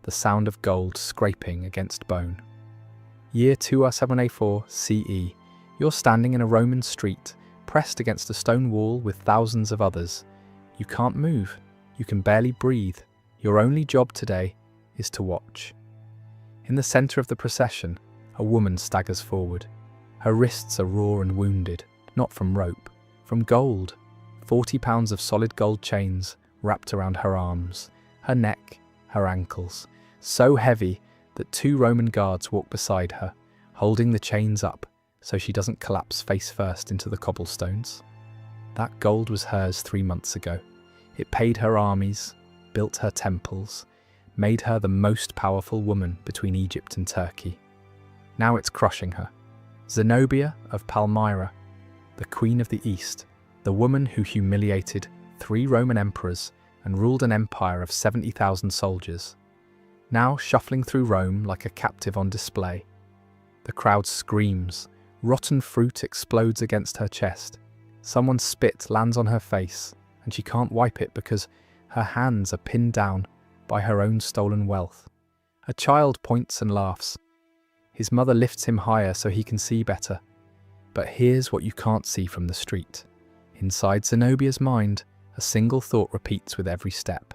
the sound of gold scraping against bone. Year 274 CE, you're standing in a Roman street, pressed against a stone wall with thousands of others. You can't move, you can barely breathe. Your only job today is to watch. In the center of the procession, a woman staggers forward. Her wrists are raw and wounded, not from rope, from gold. 40 pounds of solid gold chains wrapped around her arms, her neck, her ankles, so heavy that 2 Roman guards walk beside her, holding the chains up so she doesn't collapse face first into the cobblestones. That gold was hers 3 months ago. It paid her armies, built her temples, made her the most powerful woman between Egypt and Turkey. Now it's crushing her. Zenobia of Palmyra, the Queen of the East, the woman who humiliated 3 Roman emperors and ruled an empire of 70,000 soldiers, now shuffling through Rome like a captive on display. The crowd screams, rotten fruit explodes against her chest, someone's spit lands on her face, and she can't wipe it because her hands are pinned down by her own stolen wealth. A child points and laughs. His mother lifts him higher so he can see better. But here's what you can't see from the street. Inside Zenobia's mind, a single thought repeats with every step.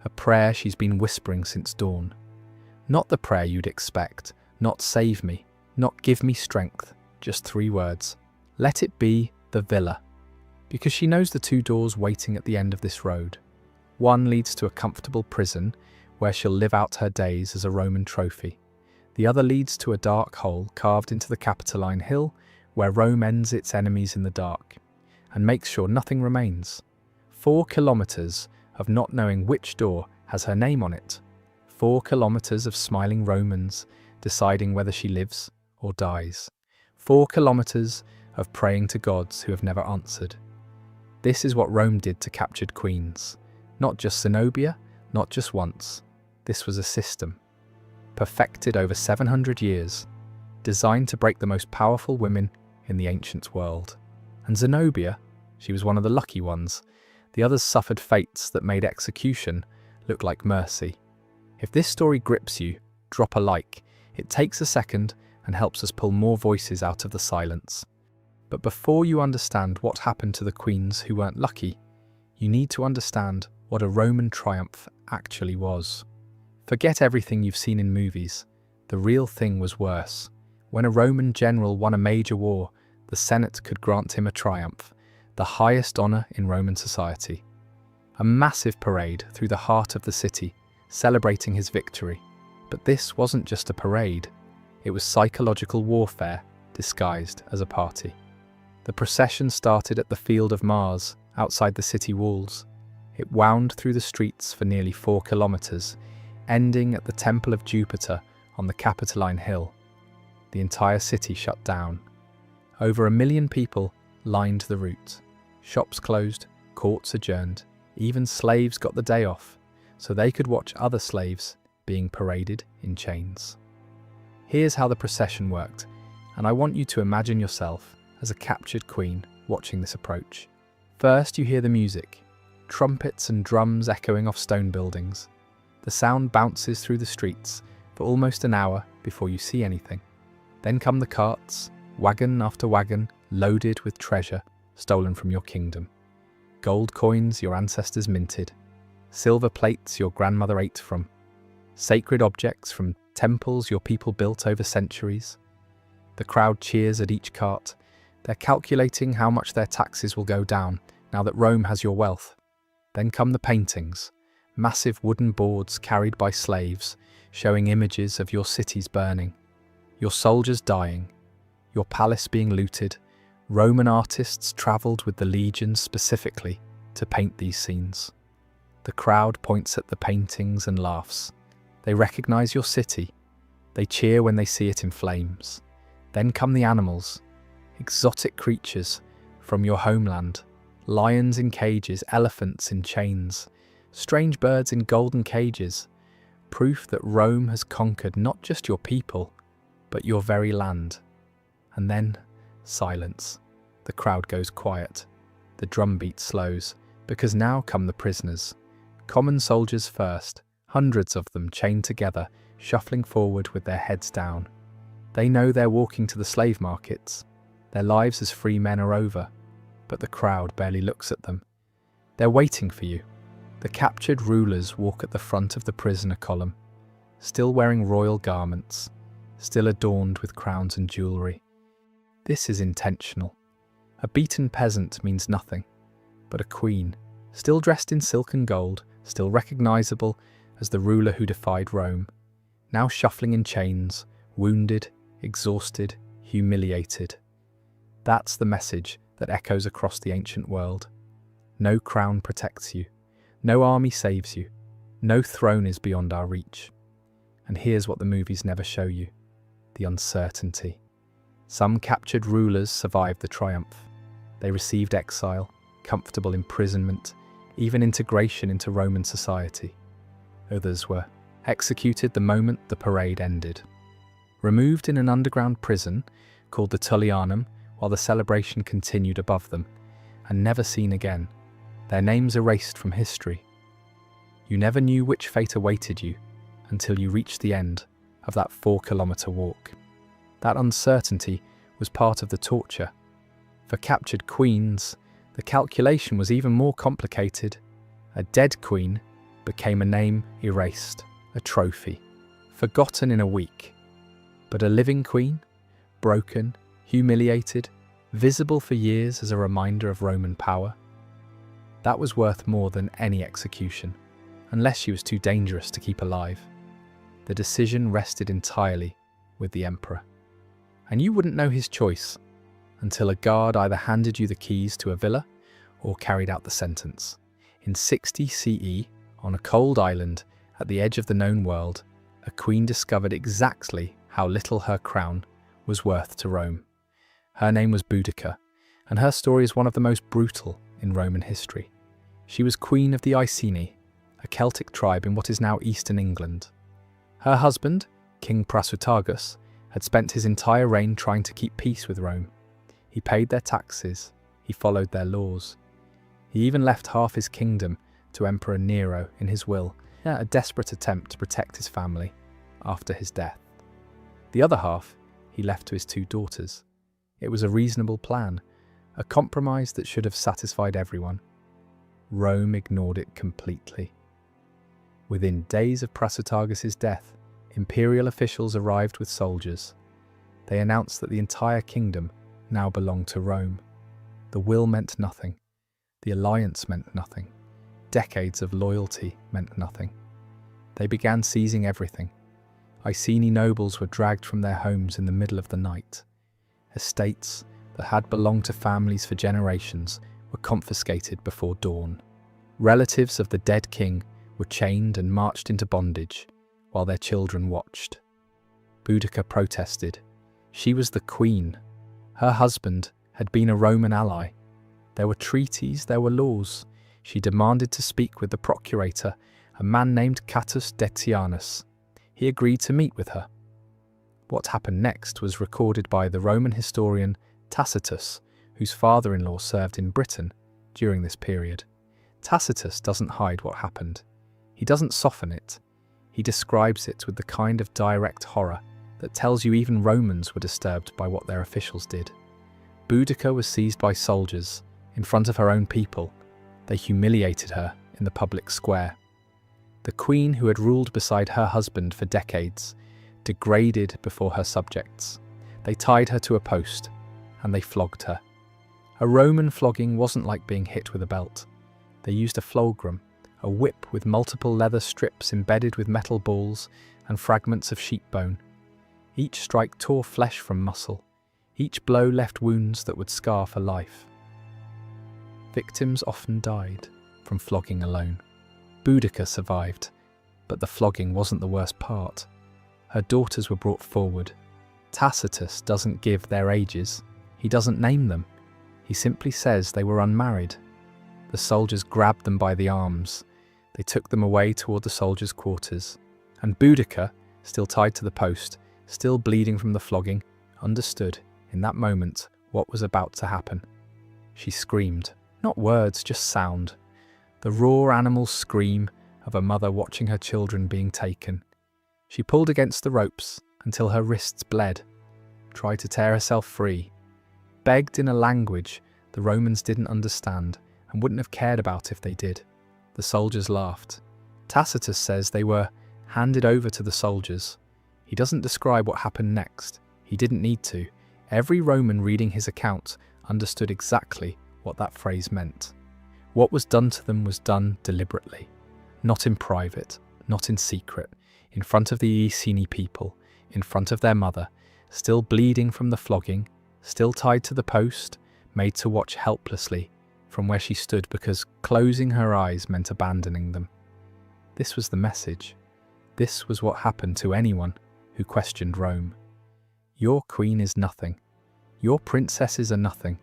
A prayer she's been whispering since dawn. Not the prayer you'd expect, not save me, not give me strength, just 3 words. Let it be the villa. Because she knows the 2 doors waiting at the end of this road. One leads to a comfortable prison where she'll live out her days as a Roman trophy. The other leads to a dark hole carved into the Capitoline Hill where Rome ends its enemies in the dark and makes sure nothing remains. 4 kilometers of not knowing which door has her name on it. 4 kilometers of smiling Romans deciding whether she lives or dies. 4 kilometers of praying to gods who have never answered. This is what Rome did to captured queens. Not just Zenobia, not just once. This was a system, perfected over 700 years, designed to break the most powerful women in the ancient world. And Zenobia, she was one of the lucky ones. The others suffered fates that made execution look like mercy. If this story grips you, drop a like. It takes a second and helps us pull more voices out of the silence. But before you understand what happened to the queens who weren't lucky, you need to understand what a Roman triumph actually was. Forget everything you've seen in movies. The real thing was worse. When a Roman general won a major war, the Senate could grant him a triumph, the highest honor in Roman society. A massive parade through the heart of the city, celebrating his victory. But this wasn't just a parade. It was psychological warfare disguised as a party. The procession started at the Field of Mars, outside the city walls. It wound through the streets for nearly 4 kilometers, ending at the Temple of Jupiter on the Capitoline Hill. The entire city shut down. Over 1 million people lined the route. Shops closed, courts adjourned, even slaves got the day off, so they could watch other slaves being paraded in chains. Here's how the procession worked, and I want you to imagine yourself as a captured queen watching this approach. First, you hear the music, trumpets and drums echoing off stone buildings. The sound bounces through the streets for almost an hour before you see anything. Then come the carts, wagon after wagon, loaded with treasure stolen from your kingdom. Gold coins your ancestors minted, silver plates your grandmother ate from, sacred objects from temples your people built over centuries. The crowd cheers at each cart. They're calculating how much their taxes will go down now that Rome has your wealth. Then come the paintings, massive wooden boards carried by slaves, showing images of your cities burning, your soldiers dying, your palace being looted. Roman artists travelled with the legions specifically to paint these scenes. The crowd points at the paintings and laughs. They recognise your city. They cheer when they see it in flames. Then come the animals, exotic creatures from your homeland, lions in cages, elephants in chains, strange birds in golden cages, proof that Rome has conquered not just your people, but your very land. And then silence. The crowd goes quiet. The drumbeat slows, because now come the prisoners. Common soldiers first, hundreds of them chained together, shuffling forward with their heads down. They know they're walking to the slave markets. Their lives as free men are over, but the crowd barely looks at them. They're waiting for you. The captured rulers walk at the front of the prisoner column, still wearing royal garments, still adorned with crowns and jewellery. This is intentional. A beaten peasant means nothing, but a queen, still dressed in silk and gold, still recognisable as the ruler who defied Rome, now shuffling in chains, wounded, exhausted, humiliated. That's the message that echoes across the ancient world. No crown protects you. No army saves you. No throne is beyond our reach. And here's what the movies never show you: the uncertainty. Some captured rulers survived the triumph. They received exile, comfortable imprisonment, even integration into Roman society. Others were executed the moment the parade ended. Removed in an underground prison called the Tullianum while the celebration continued above them, and never seen again, their names erased from history. You never knew which fate awaited you until you reached the end of that 4-kilometre walk. That uncertainty was part of the torture. For captured queens, the calculation was even more complicated. A dead queen became a name erased, a trophy, forgotten in a week. But a living queen, broken, humiliated, visible for years as a reminder of Roman power, that was worth more than any execution, unless she was too dangerous to keep alive. The decision rested entirely with the emperor. And you wouldn't know his choice until a guard either handed you the keys to a villa or carried out the sentence. In 60 CE, on a cold island at the edge of the known world, a queen discovered exactly how little her crown was worth to Rome. Her name was Boudica, and her story is one of the most brutal in Roman history. She was queen of the Iceni, a Celtic tribe in what is now eastern England. Her husband, King Prasutagus, had spent his entire reign trying to keep peace with Rome. He paid their taxes, he followed their laws. He even left half his kingdom to Emperor Nero in his will, a desperate attempt to protect his family after his death. The other half he left to his 2 daughters. It was a reasonable plan, a compromise that should have satisfied everyone. Rome ignored it completely. Within days of Prasutagus' death, imperial officials arrived with soldiers. They announced that the entire kingdom now belonged to Rome. The will meant nothing. The alliance meant nothing. Decades of loyalty meant nothing. They began seizing everything. Iceni nobles were dragged from their homes in the middle of the night. Estates that had belonged to families for generations were confiscated before dawn. Relatives of the dead king were chained and marched into bondage while their children watched. Boudica protested. She was the queen. Her husband had been a Roman ally. There were treaties, there were laws. She demanded to speak with the procurator, a man named Catus Decianus. He agreed to meet with her. What happened next was recorded by the Roman historian Tacitus, whose father-in-law served in Britain during this period. Tacitus doesn't hide what happened. He doesn't soften it. He describes it with the kind of direct horror that tells you even Romans were disturbed by what their officials did. Boudica was seized by soldiers in front of her own people. They humiliated her in the public square. The queen, who had ruled beside her husband for decades, degraded before her subjects. They tied her to a post, and they flogged her. A Roman flogging wasn't like being hit with a belt. They used a fulgrum, a whip with multiple leather strips embedded with metal balls and fragments of sheep bone. Each strike tore flesh from muscle. Each blow left wounds that would scar for life. Victims often died from flogging alone. Boudica survived, but the flogging wasn't the worst part. Her daughters were brought forward. Tacitus doesn't give their ages. He doesn't name them. He simply says they were unmarried. The soldiers grabbed them by the arms. They took them away toward the soldiers' quarters. And Boudica, still tied to the post, still bleeding from the flogging, understood in that moment what was about to happen. She screamed, not words, just sound. The raw animal scream of a mother watching her children being taken. She pulled against the ropes until her wrists bled, tried to tear herself free, begged in a language the Romans didn't understand and wouldn't have cared about if they did. The soldiers laughed. Tacitus says they were handed over to the soldiers. He doesn't describe what happened next. He didn't need to. Every Roman reading his account understood exactly what that phrase meant. What was done to them was done deliberately, not in private, not in secret, in front of the Iceni people, in front of their mother, still bleeding from the flogging, still tied to the post, made to watch helplessly from where she stood because closing her eyes meant abandoning them. This was the message. This was what happened to anyone who questioned Rome. Your queen is nothing. Your princesses are nothing.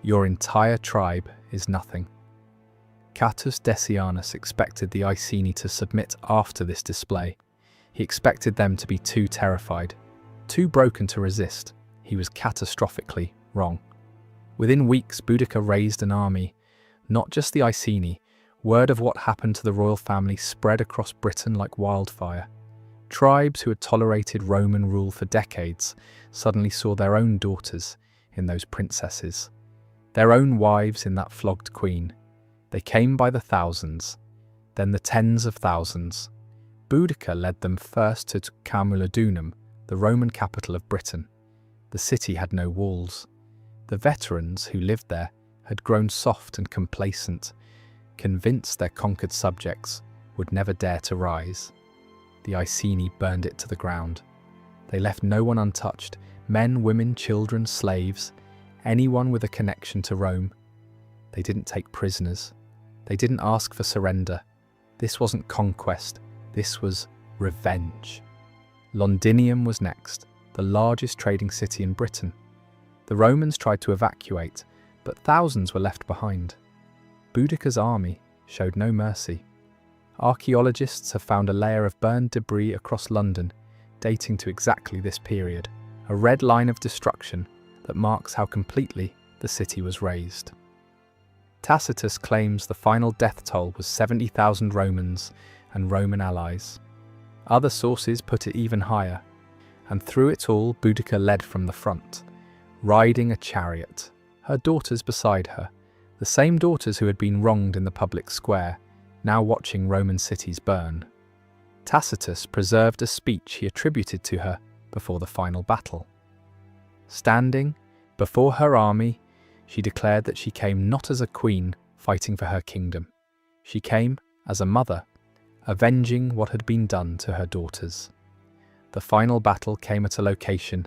Your entire tribe is nothing. Catuus Decianus expected the Iceni to submit after this display. He expected them to be too terrified, too broken to resist. He was catastrophically wrong. Within weeks, Boudicca raised an army. Not just the Iceni. Word of what happened to the royal family spread across Britain like wildfire. Tribes who had tolerated Roman rule for decades suddenly saw their own daughters in those princesses, their own wives in that flogged queen. They came by the thousands, then the tens of thousands. Boudicca led them first to Camulodunum, the Roman capital of Britain. The city had no walls. The veterans who lived there had grown soft and complacent, convinced their conquered subjects would never dare to rise. The Iceni burned it to the ground. They left no one untouched, men, women, children, slaves, anyone with a connection to Rome. They didn't take prisoners. They didn't ask for surrender. This wasn't conquest. This was revenge. Londinium was next, the largest trading city in Britain. The Romans tried to evacuate, but thousands were left behind. Boudicca's army showed no mercy. Archaeologists have found a layer of burned debris across London, dating to exactly this period, a red line of destruction that marks how completely the city was razed. Tacitus claims the final death toll was 70,000 Romans and Roman allies. Other sources put it even higher, and through it all Boudicca led from the front, riding a chariot, her daughters beside her, the same daughters who had been wronged in the public square, now watching Roman cities burn. Tacitus preserved a speech he attributed to her before the final battle. Standing before her army, she declared that she came not as a queen fighting for her kingdom. She came as a mother, avenging what had been done to her daughters. The final battle came at a location